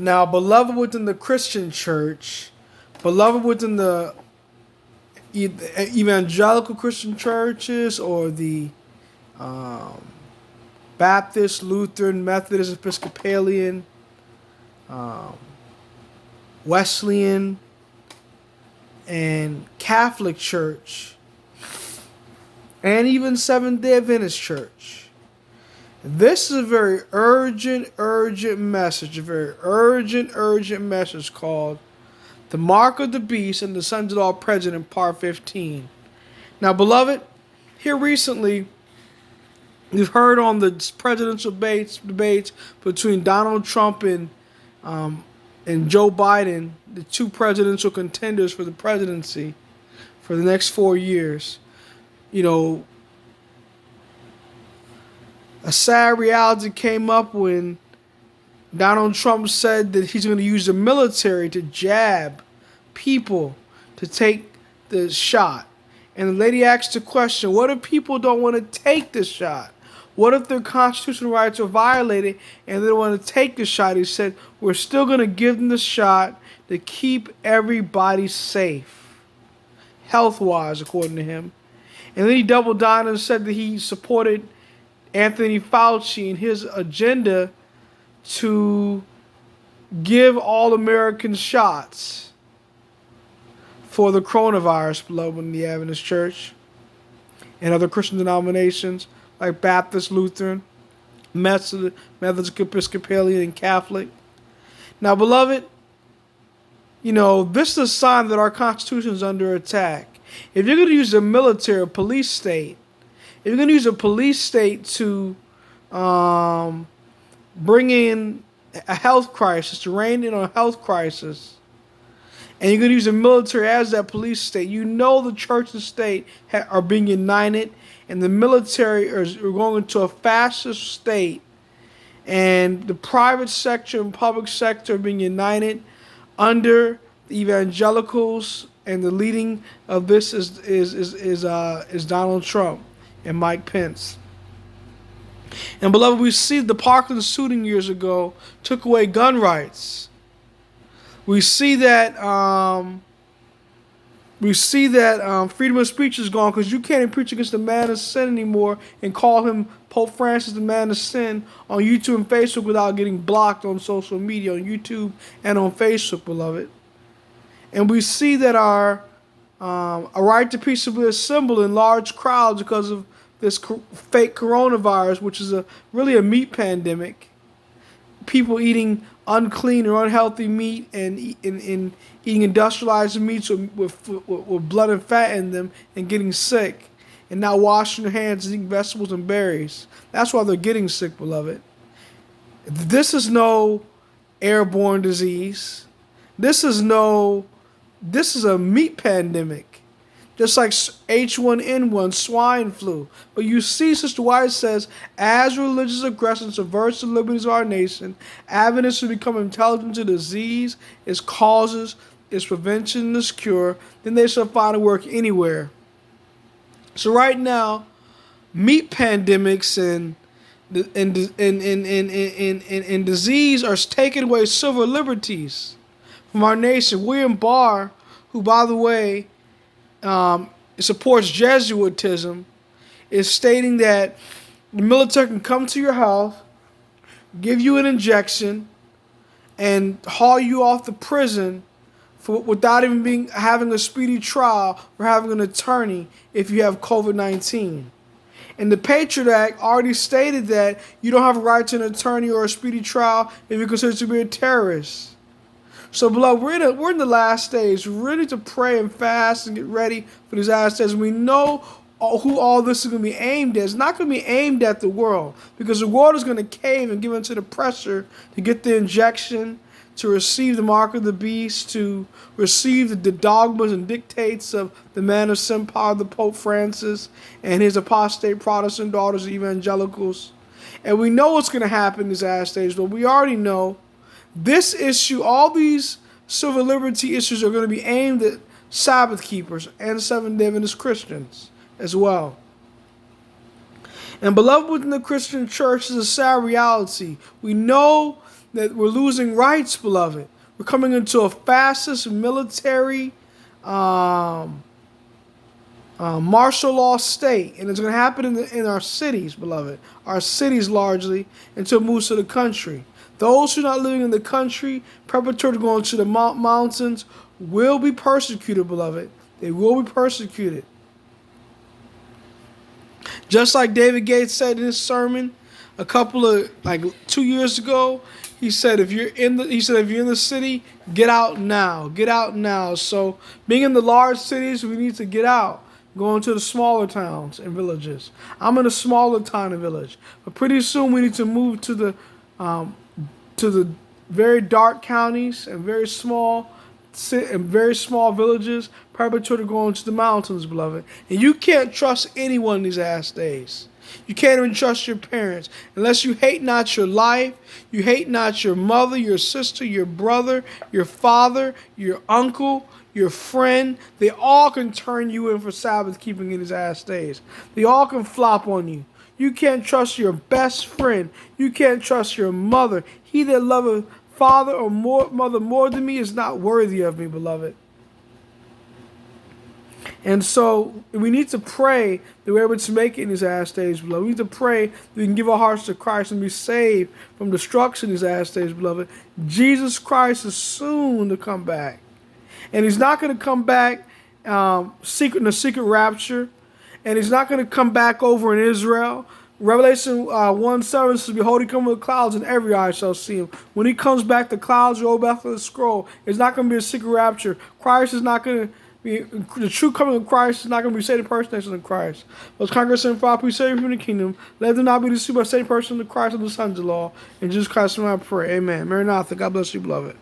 Now, beloved within the Christian church, beloved within the evangelical Christian churches or the um, Baptist, Lutheran, Methodist, Episcopalian, um, Wesleyan, and Catholic Church, and even Seventh-day Adventist Church. This is a very urgent message, a very urgent message called The Mark of the Beast and the Sons of the All President, Part 15. Now, beloved, here recently, we've heard on the presidential debates between Donald Trump and Joe Biden, the two presidential contenders for the presidency for the next 4 years. You know, a sad reality came up when Donald Trump said that he's going to use the military to jab people to take the shot. And the lady asked the question, what if people don't want to take the shot? What if their constitutional rights are violated and they don't want to take the shot? He said, we're still going to give them the shot to keep everybody safe, health-wise, according to him. And then he doubled down and said that he supported Anthony Fauci and his agenda to give all Americans shots for the coronavirus, beloved in the Adventist Church and other Christian denominations like Baptist, Lutheran, Methodist, Episcopalian, and Catholic. Now, beloved, you know, this is a sign that our Constitution is under attack. If you're going to use the military, a police state, if you're going to use a police state to bring in a health crisis, to rein in on a health crisis, and you're going to use the military as that police state, you know the church and state are being united, and the military are going into a fascist state, and the private sector and public sector are being united under the evangelicals, and the leading of this is Donald Trump and Mike Pence. And beloved, we see the Parkland shooting years ago took away gun rights. We see that freedom of speech is gone because you can't even preach against the man of sin anymore and call him Pope Francis the man of sin on YouTube and Facebook without getting blocked on social media, on YouTube and on Facebook, beloved. And we see that our a right to peaceably assemble in large crowds because of this fake coronavirus, which is really a meat pandemic. People eating unclean or unhealthy meat and eating industrialized meats with blood and fat in them and getting sick and not washing their hands and eating vegetables and berries. That's why they're getting sick, beloved. This is no airborne disease. This is a meat pandemic. Just like H1N1, swine flu. But you see, Sister White says, as religious aggression subverts the liberties of our nation, avenues to become intelligent to disease, its causes, its prevention, and its cure, then they shall find a work anywhere. So right now, meat pandemics and disease are taking away civil liberties from our nation. William Barr, who, by the way, supports Jesuitism, is stating that the military can come to your house, give you an injection, and haul you off to prison without even having a speedy trial or having an attorney if you have COVID-19. And the Patriot Act already stated that you don't have a right to an attorney or a speedy trial if you're considered to be a terrorist. So, beloved, we're in the last days. We're ready to pray and fast and get ready for these last days. We know who all this is going to be aimed at. It's not going to be aimed at the world because the world is going to cave and give into the pressure to get the injection, to receive the mark of the beast, to receive the dogmas and dictates of the man of sin power, the Pope Francis, and his apostate Protestant daughters, evangelicals. And we know what's going to happen in these last days, but we already know this issue, all these civil liberty issues are going to be aimed at Sabbath keepers and Seventh-day Adventist Christians as well. And beloved, within the Christian church is a sad reality. We know that we're losing rights, beloved. We're coming into a fascist military martial law state, and it's going to happen in our cities, beloved. Our cities largely, until it moves to the country. Those who are not living in the country, preparatory to going to the mountains, will be persecuted, beloved. They will be persecuted. Just like David Gates said in his sermon a couple of 2 years ago, he said, if you're in the city, get out now. Get out now. So being in the large cities, we need to get out. Going to the smaller towns and villages. I'm in a smaller town and village, but pretty soon we need to move to the very dark counties and very small villages, preparatory to going to the mountains, beloved. And you can't trust anyone in these last days. You can't even trust your parents. Unless you hate not your life, you hate not your mother, your sister, your brother, your father, your uncle, your friend. They all can turn you in for Sabbath keeping in these last days. They all can flop on you. You can't trust your best friend. You can't trust your mother. He that loveth father or mother more than me is not worthy of me, beloved. And so we need to pray that we're able to make it in these last days, beloved. We need to pray that we can give our hearts to Christ and be saved from destruction in these last days, beloved. Jesus Christ is soon to come back. And he's not going to come back in a secret rapture. And he's not going to come back over in Israel. Revelation 1:7 says, behold, he comes with clouds, and every eye shall see him. When he comes back, the clouds roll back to the scroll. It's not going to be a secret rapture. Christ is not going to be, the true coming of Christ is not going to be Satan impersonation of Christ. Those Congress and Father, please save you from the kingdom. Let them not be deceived by Satan person of Christ and the sons of law. In Jesus Christ's name I pray. Amen. Maranatha. God bless you, beloved.